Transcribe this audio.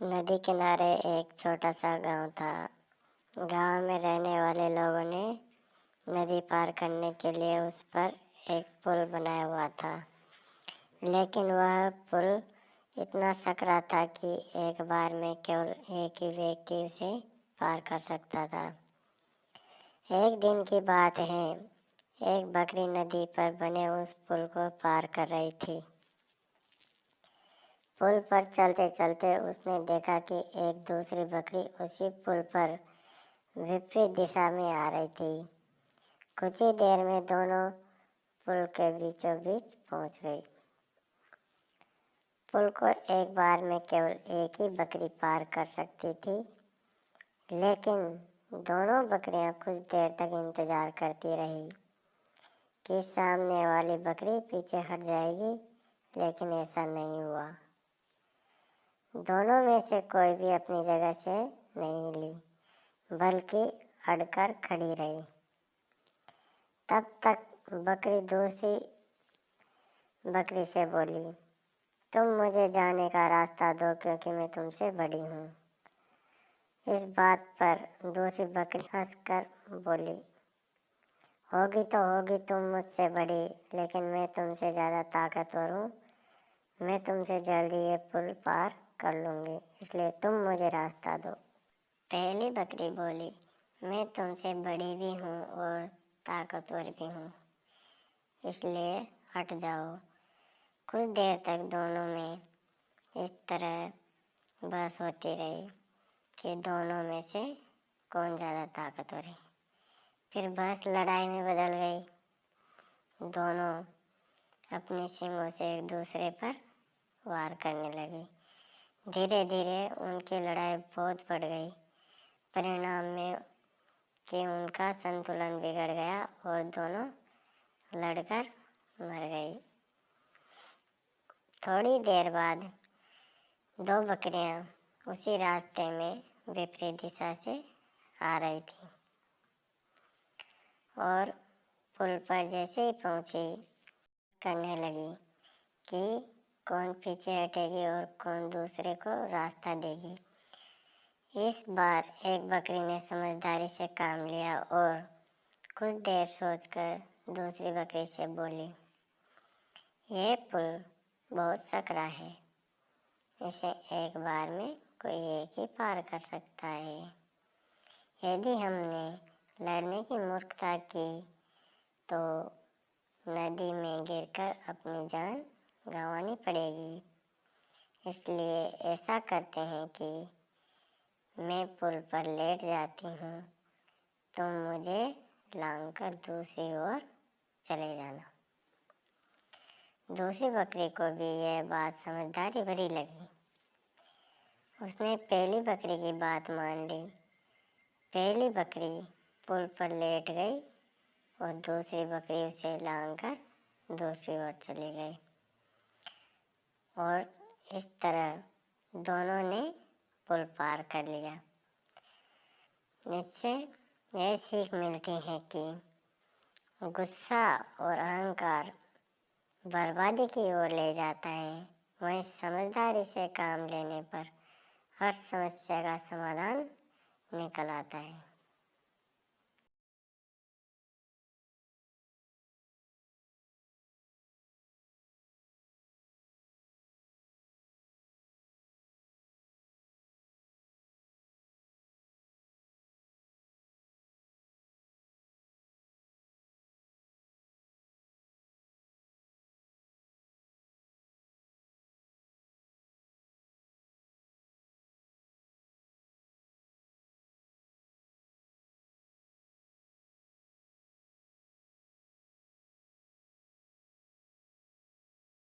नदी किनारे एक छोटा सा गांव था। गांव में रहने वाले लोगों ने नदी पार करने के लिए उस पर एक पुल बनाया हुआ था, लेकिन वह पुल इतना सकरा था कि एक बार में केवल एक ही व्यक्ति उसे पार कर सकता था। एक दिन की बात है, एक बकरी नदी पर बने उस पुल को पार कर रही थी। पुल पर चलते चलते उसने देखा कि एक दूसरी बकरी उसी पुल पर विपरीत दिशा में आ रही थी। कुछ ही देर में दोनों पुल के बीचों बीच पहुंच गई। पुल को एक बार में केवल एक ही बकरी पार कर सकती थी, लेकिन दोनों बकरियां कुछ देर तक इंतजार करती रही कि सामने वाली बकरी पीछे हट जाएगी, लेकिन ऐसा नहीं हुआ। दोनों में से कोई भी अपनी जगह से नहीं हिली, बल्कि अड़कर खड़ी रही। तब तक बकरी दूसरी बकरी से बोली, तुम मुझे जाने का रास्ता दो, क्योंकि मैं तुमसे बड़ी हूँ। इस बात पर दूसरी बकरी हंसकर बोली, होगी तो होगी तुम मुझसे बड़ी, लेकिन मैं तुमसे ज़्यादा ताकतवर हूँ। मैं तुमसे जल्दी ये पुल पार कर लूँगी, इसलिए तुम मुझे रास्ता दो। पहली बकरी बोली, मैं तुमसे बड़ी भी हूँ और ताकतवर भी हूँ, इसलिए हट जाओ। कुछ देर तक दोनों में इस तरह बहस होती रही कि दोनों में से कौन ज़्यादा ताकतवर है। फिर बहस लड़ाई में बदल गई। दोनों अपने सींगों से एक दूसरे पर वार करने लगे। धीरे धीरे उनकी लड़ाई बहुत बढ़ गई। परिणाम में कि उनका संतुलन बिगड़ गया और दोनों लड़कर मर गई। थोड़ी देर बाद दो बकरियां उसी रास्ते में विपरीत दिशा से आ रही थी और पुल पर जैसे ही पहुंची करने लगी कि कौन पीछे हटेगी और कौन दूसरे को रास्ता देगी। इस बार एक बकरी ने समझदारी से काम लिया और कुछ देर सोचकर दूसरी बकरी से बोली, यह पुल बहुत सकरा है, इसे एक बार में कोई एक ही पार कर सकता है। यदि हमने लड़ने की मूर्खता की तो नदी में गिरकर अपनी जान गंवानी पड़ेगी। इसलिए ऐसा करते हैं कि मैं पुल पर लेट जाती हूँ, तुम मुझे लांघकर दूसरी ओर चले जाना। दूसरी बकरी को भी यह बात समझदारी भरी लगी। उसने पहली बकरी की बात मान ली। पहली बकरी पुल पर लेट गई और दूसरी बकरी उसे लांघकर दूसरी ओर चली गई और इस तरह दोनों ने पुल पार कर लिया। इससे यह सीख मिलती है कि गुस्सा और अहंकार बर्बादी की ओर ले जाता है, वहीं समझदारी से काम लेने पर हर समस्या का समाधान निकल आता है।